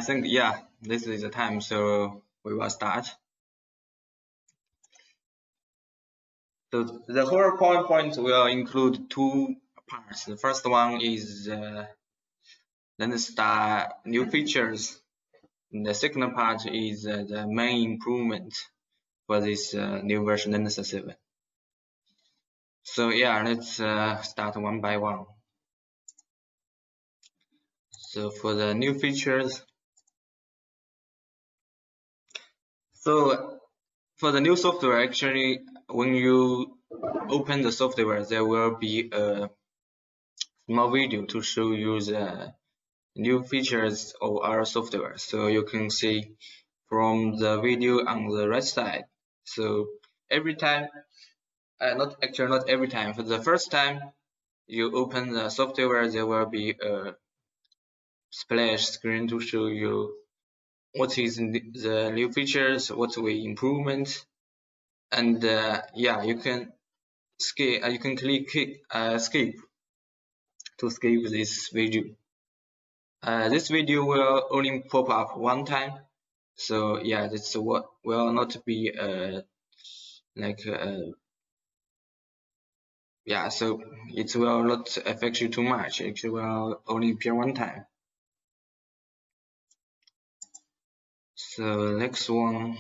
think, yeah, this is the time, so we will start. So the whole PowerPoint will include two parts. The first one is Landstar new features. And the second part is the main improvement for this new version Landstar7. So yeah, let's start one by one. So for the new features, so for the new software, actually, when you open the software, there will be a small video to show you the new features of our software. So you can see from the video on the right side. So every time, not every time, for the first time you open the software, there will be a splash screen to show you what is the new features, what we improvement, and yeah, you can skip. You can click skip to skip this video. This video will only pop up one time, so yeah, this what will not be yeah, so it will not affect you too much. It will only appear one time. So next one.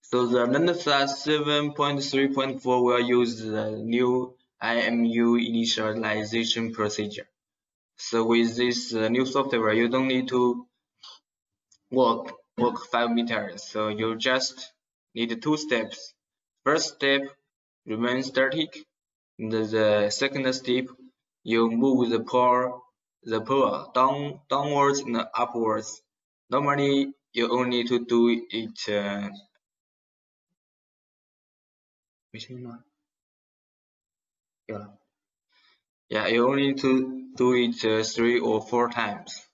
So the Landstar 7.3.4 will use the new IMU initialization procedure. So with this new software, you don't need to walk 5 meters. So you just need 2 steps. First step, remain static. The second step, you move the pole downwards and upwards. Normally, you only need to do it. Yeah, you only need to do it 3 or 4 times.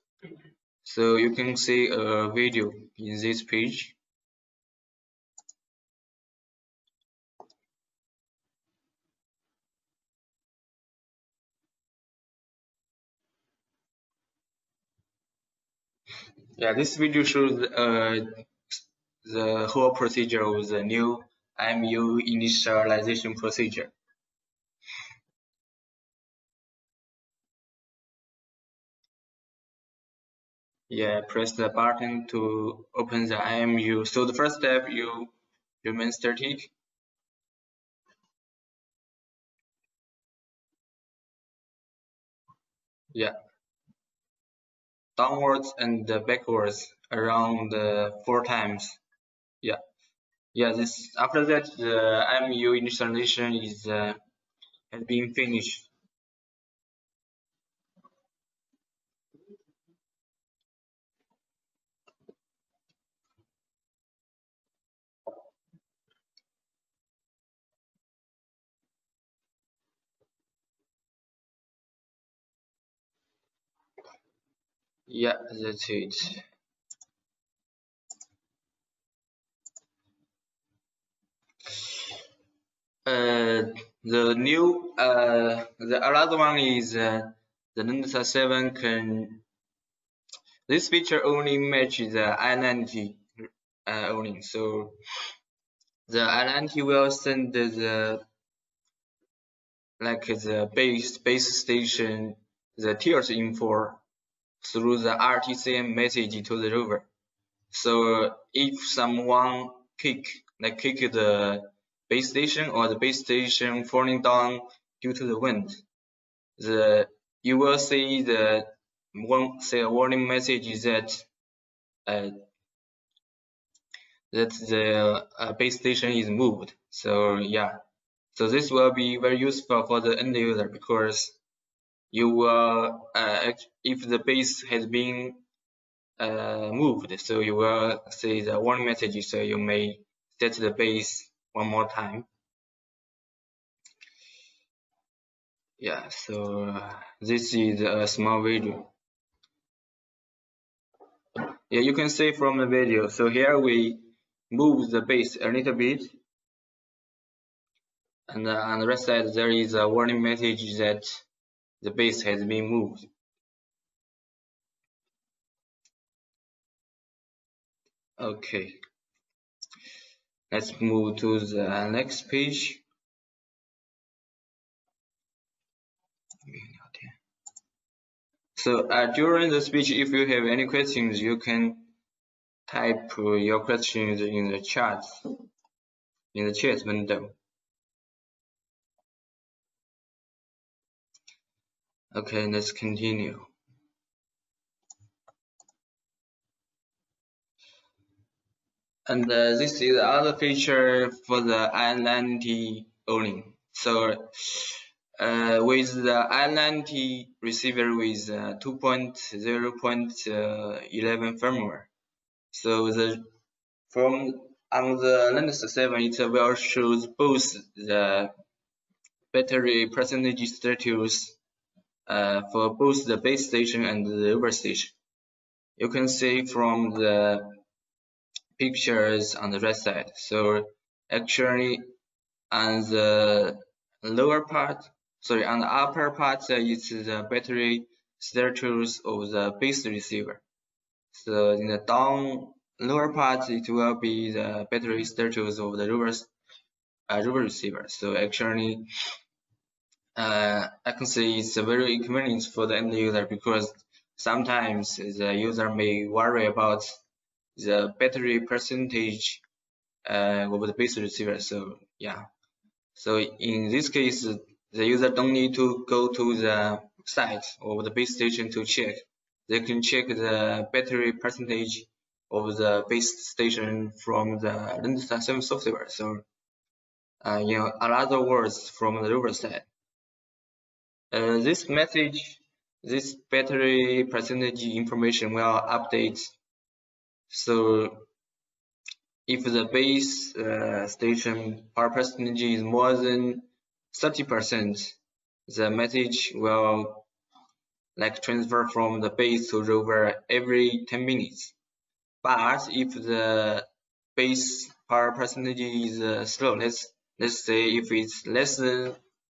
So you can see a video in this page. Yeah, this video shows the whole procedure of the new IMU initialization procedure. Yeah, press the button to open the IMU. So the first step, you remain static. Yeah, downwards and backwards around 4 times. Yeah, yeah. This after that, the IMU initialization is has been finished. Yeah, that's it. The new the other one is the Landstar7 can. This feature only matches the i90 only. So the i90 will send the base station the tiers info through the RTCM message to the rover. So if someone kick the base station or the base station falling down due to the wind, you will see a warning message that the base station is moved. So yeah, so this will be very useful for the end user because you will if the base has been moved, so you will see the warning message, so you may set the base one more time. Yeah, so this is a small video. Yeah, you can see from the video. So here we move the base a little bit, and on the right side there is a warning message that the base has been moved. Okay, let's move to the next page. So during the speech, if you have any questions, you can type your questions in the chat window. Okay, let's continue. And this is the other feature for the i90 owning. So with the i90 receiver with 2.0.11 firmware, so on the Landstar7 it will shows both the battery percentage status for both the base station and the over station. You can see from the pictures on the right side. So actually on the lower part, on the upper part is the battery status of the base receiver. So in the lower part it will be the battery status of the reverse receiver. So actually I can say it's a very inconvenient for the end user because sometimes the user may worry about the battery percentage of the base receiver. So yeah, so in this case the user don't need to go to the site of the base station to check. They can check the battery percentage of the base station from the Landstar7 software. So in other words, from the river side. This battery percentage information will update. So if the base station power percentage is more than 30%, the message will transfer from the base to rover every 10 minutes. But if the base power percentage is slow, let's say if it's less than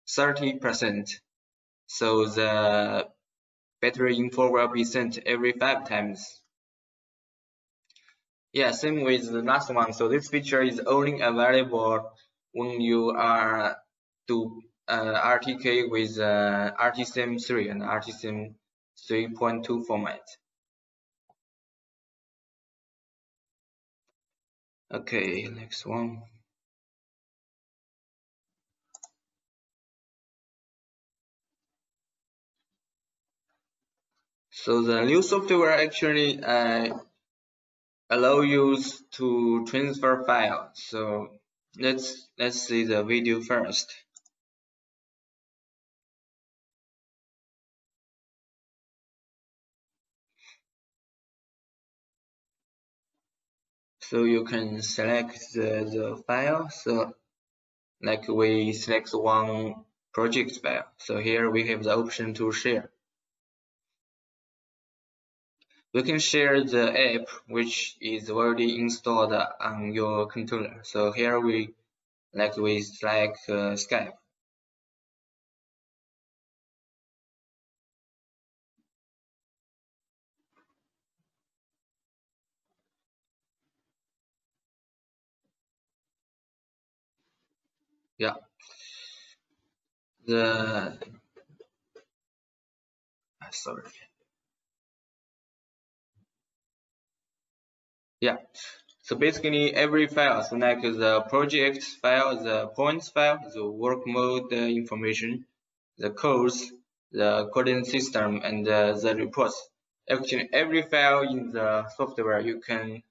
30%, so the battery info will be sent every 5 times. Yeah, same with the last one. So this feature is only available when you are do RTK with RTSIM3 and RTSIM 3.2 format. Okay, next one. So the new software actually allow you to transfer files. So let's see the video first. So you can select the file. So we select one project file. So here we have the option to share. We can share the app which is already installed on your controller. So here we select Skype. Yeah. Sorry. Yeah. So basically every file, so like the project file, the points file, the work mode information, the codes, the coordinate system, and the reports. Actually, every file in the software you can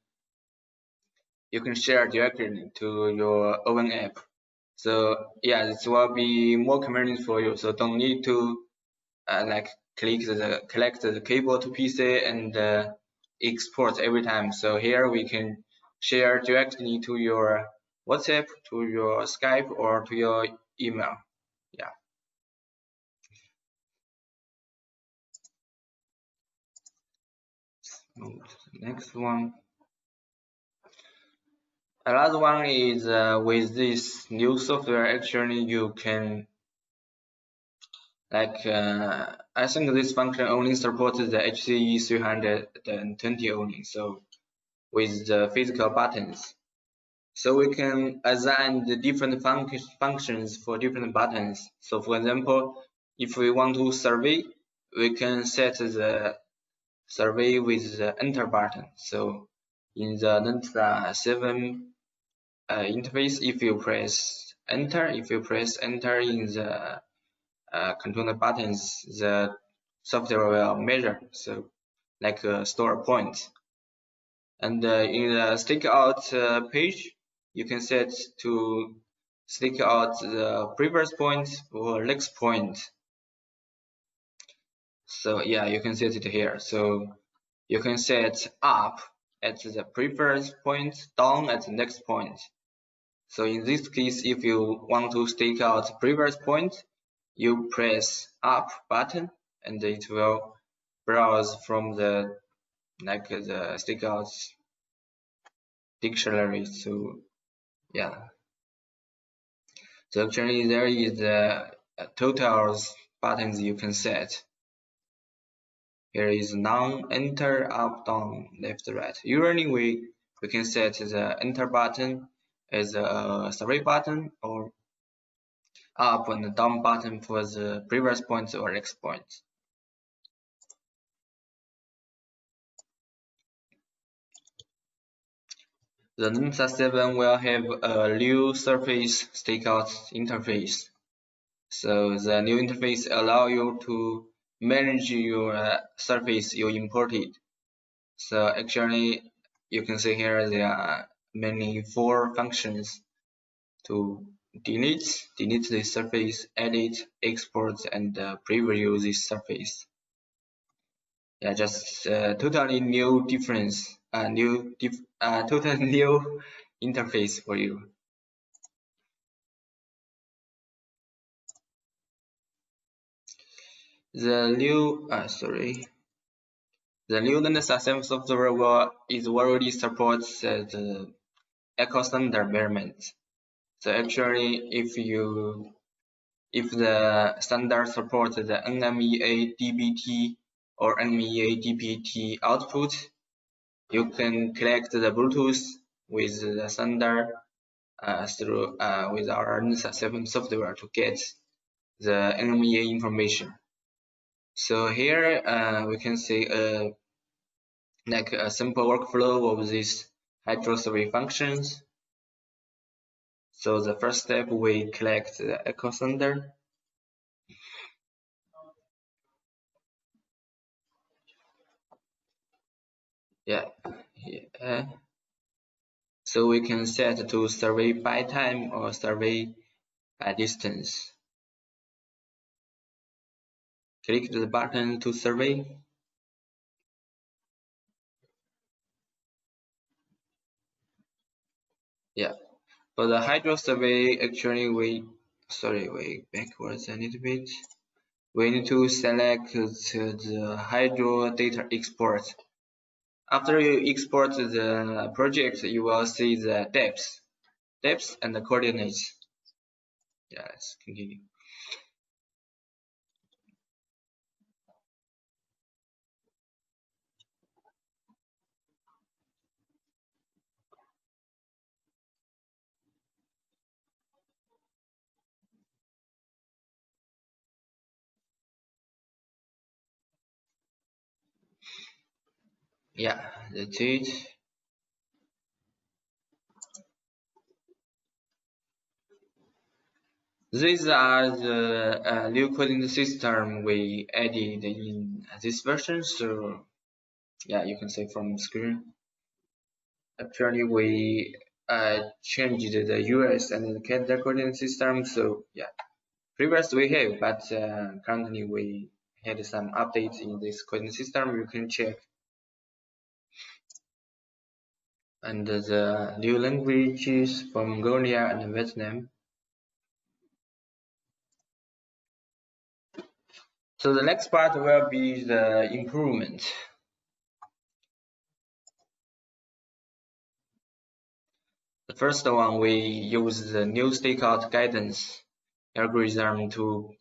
share directly to your own app. So yeah, this will be more convenient for you. So don't need to collect the cable to PC and export every time. So here we can share directly to your WhatsApp, to your Skype, or to your email. Yeah. Next one. Another one is with this new software, actually you can I think this function only supports the HCE 320 only. So with the physical buttons. So we can assign the different functions for different buttons. So for example, if we want to survey, we can set the survey with the enter button. So in the Landstar7 interface, if you press enter in the controller buttons, the software will measure, so like a store point. And in the Stakeout page, you can set to stake out the previous point or next point. So yeah, you can set it here. So you can set up at the previous point, down at the next point. So in this case, if you want to stake out previous point, you press up button and it will browse from the stakeout dictionary. So yeah, so actually there is the totals buttons you can set. Here is down, enter, up, down, left, right. Usually we can set the enter button as a survey button, or up and down button for the previous point or next point. The Landstar7 will have a new surface stakeout interface. So the new interface allows you to manage your surface you imported. So actually, you can see here there are mainly 4 functions to delete the surface, edit, export, and preview this surface. Yeah, just totally new difference, totally new interface for you. The new Landstar7 software is already supports the echo standard measurement. So actually, if the standard supports the NMEA DBT or NMEA DPT output, you can collect the Bluetooth with the standard through with our Landstar7 software to get the NMEA information. So here we can see like a simple workflow of these hydro survey functions. So the first step, we collect the echo sender. Yeah. So we can set to survey by time or survey by distance. Click the button to survey. Yeah. For the hydro survey, actually wait backwards a little bit. We need to select the hydro data export. After you export the project, you will see the depth and the coordinates. Yeah, let's continue. Yeah, that's it. These are the new coding system we added in this version. So yeah, you can see from screen. Actually, we changed the US and the Canada coding system. So yeah, previously we have, but currently we had some updates in this coding system. You can check. And the new languages from Mongolia and Vietnam. So the next part will be the improvement. The first one, we use the new stakeout guidance algorithm to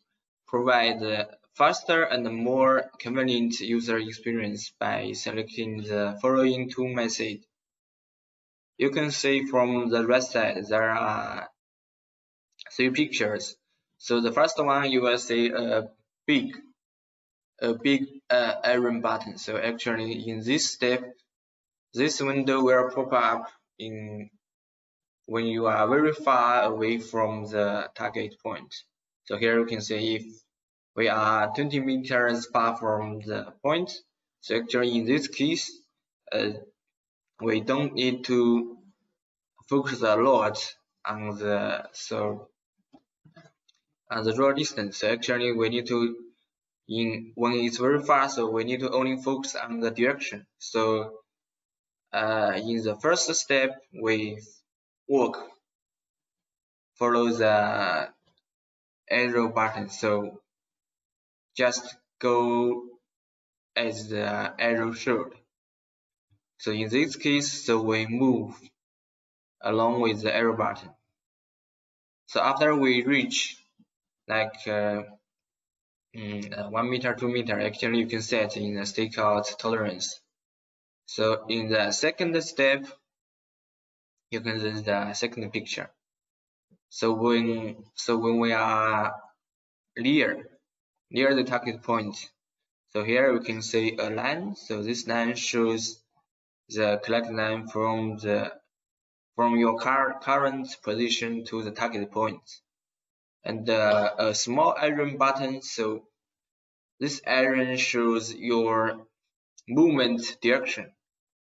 provide a faster and more convenient user experience by selecting the following 2 methods. you can see from the right side there are 3 pictures. So the first one you will see a big iron button. So actually in this step, this window will pop up in when you are very far away from the target point. So here you can see if we are 20 meters far from the point. So actually in this case, we don't need to focus a lot on the draw distance. So actually we need to when it's very far, so we need to only focus on the direction. So in the first step, we follow the arrow button. So just go as the arrow showed. So in this case, so we move along with the arrow button. So after we reach like 1 meter, 2 meter, actually you can set in the stakeout tolerance. So in the second step, you can see the second picture. So when we are near the target point, so here we can see a line. So this line shows the collect line from your current position to the target point, and a small iron button. So this iron shows your movement direction.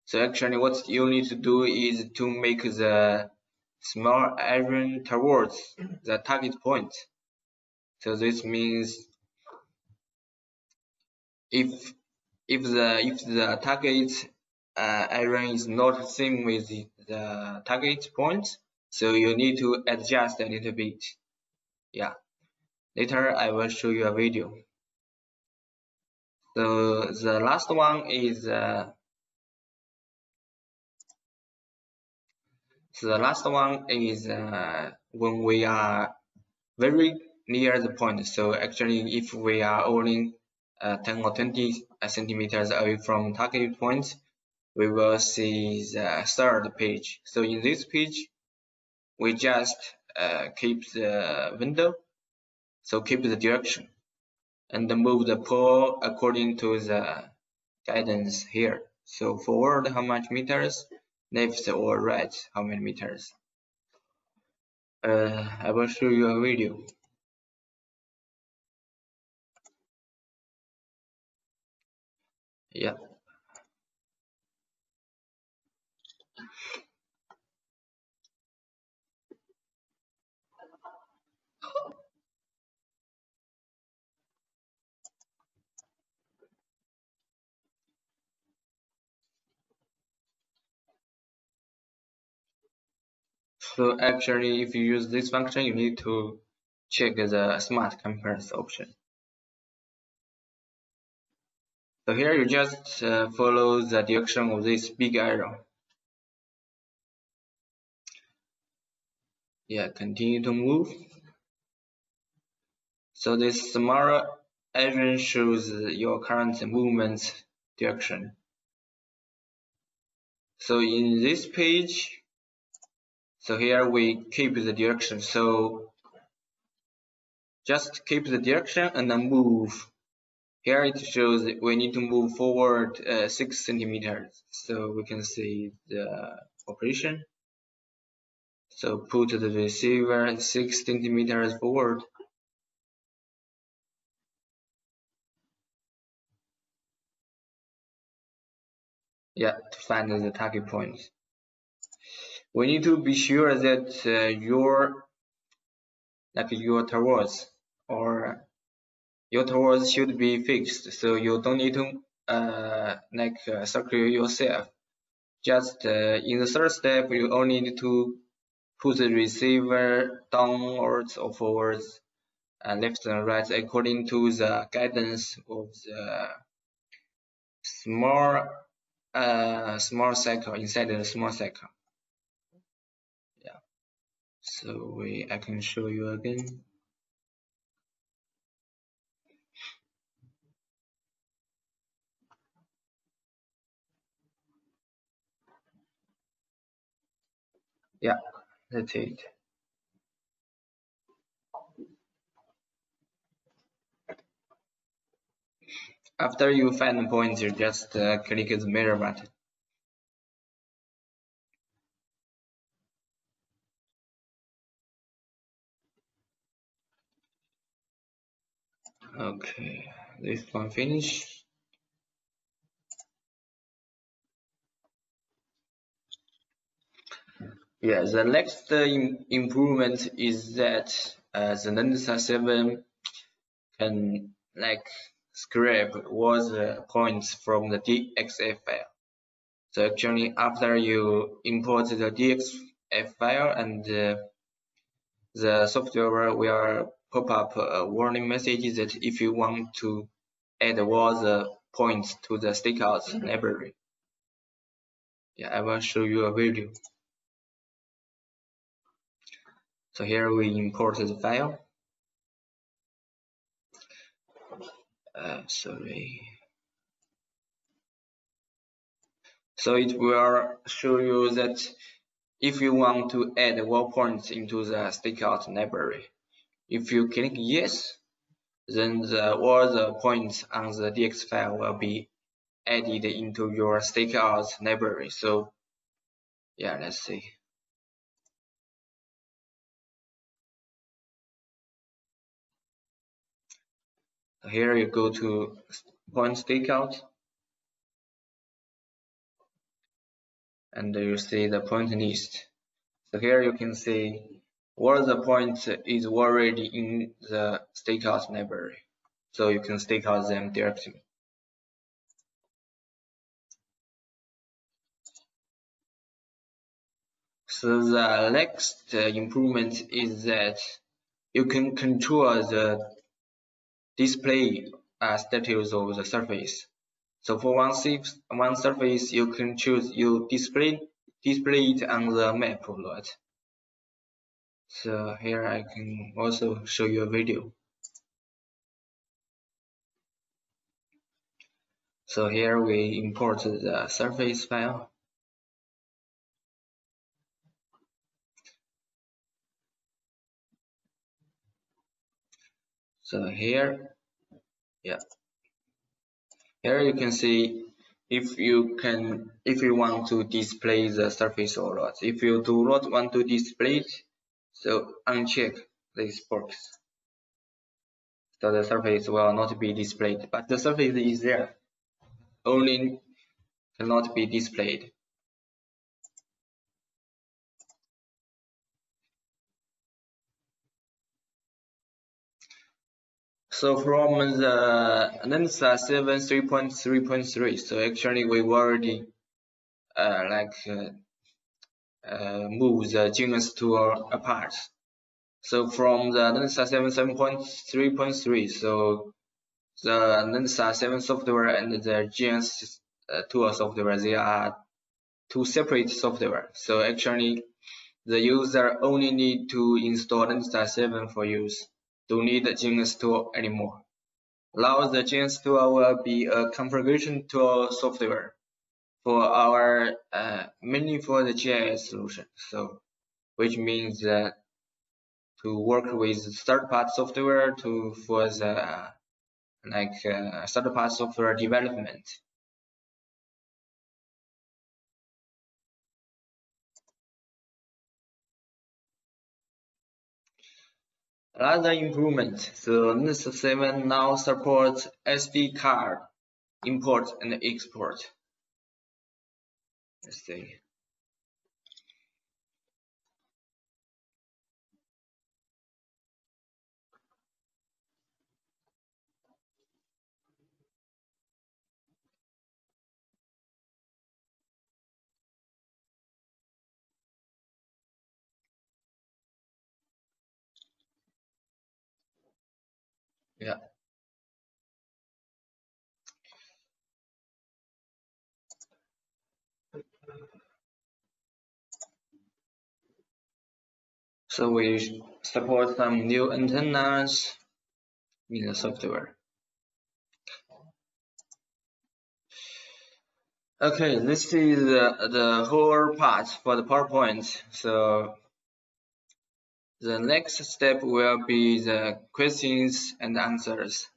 So actually what you need to do is to make the small iron towards the target point. So this means if the target iron is not same with the target point, so you need to adjust a little bit. Yeah, later I will show you a video. So the last one is when we are very near the point. So actually if we are only 10 or 20 centimeters away from target point, we will see the third page. So in this page, we just keep the window, so keep the direction, and move the pole according to the guidance here. So forward how much meters, left or right how many meters. I will show you a video. Yeah. So actually, if you use this function, you need to check the smart compass option. So here you just follow the direction of this big arrow. Yeah, continue to move. So this small arrow shows your current movement direction. So in this page, so here we keep the direction. So just keep the direction and then move. Here it shows that we need to move forward 6 centimeters. So we can see the operation. So put the receiver 6 centimeters forward. Yeah, to find the target point. We need to be sure that your towards should be fixed. So you don't need to circle yourself. Just in the third step, you only need to put the receiver downwards or forwards, left and right according to the guidance of the small cycle inside the small cycle. Yeah. So I can show you again. Yeah, that's it. After you find the point, you just click the mirror button. Okay, this one finish. Yeah, the next improvement is that the Landstar7 can scrape all the points from the DXF file. So actually, after you import the DXF file, and the software will pop up a warning message that if you want to add all the points to the Stakeout library. Yeah, I will show you a video. So here we import the file. Sorry. So it will show you that if you want to add wall points into the Stakeout library, if you click yes, then all the points on the DX file will be added into your Stakeout library. So yeah, let's see. So here you go to point Stakeout, and you see the point list. So here you can see all the points is already in the Stakeout library. So you can stake out them directly. So the next improvement is that you can control the display status of the surface. So for one surface, you can choose you display it on the map a lot. So here I can also show you a video. So here we import the surface file. So here, yeah, here you can see if you want to display the surface or not. If you do not want to display it, so uncheck this box. So the surface will not be displayed, but the surface is there, only cannot be displayed. So from the Landstar7 3.3.3, so actually we've already move the GNSS tool apart. So from the Landstar7 7.3.3, so the Landstar7 software and the GNSS tool software, they are two separate software. So actually, the user only need to install Landstar7 for use. Don't need the GNSS tool anymore. Now the GNSS tool will be a configuration tool software for our mainly for the GIS solution. So which means that to work with third-party software for the third-party software development. Another improvement, so Landstar7 now supports SD card import and export. Let's see. Yeah. So we support some new antennas in the software. Okay, this is the whole part for the PowerPoint. So the next step will be the questions and answers.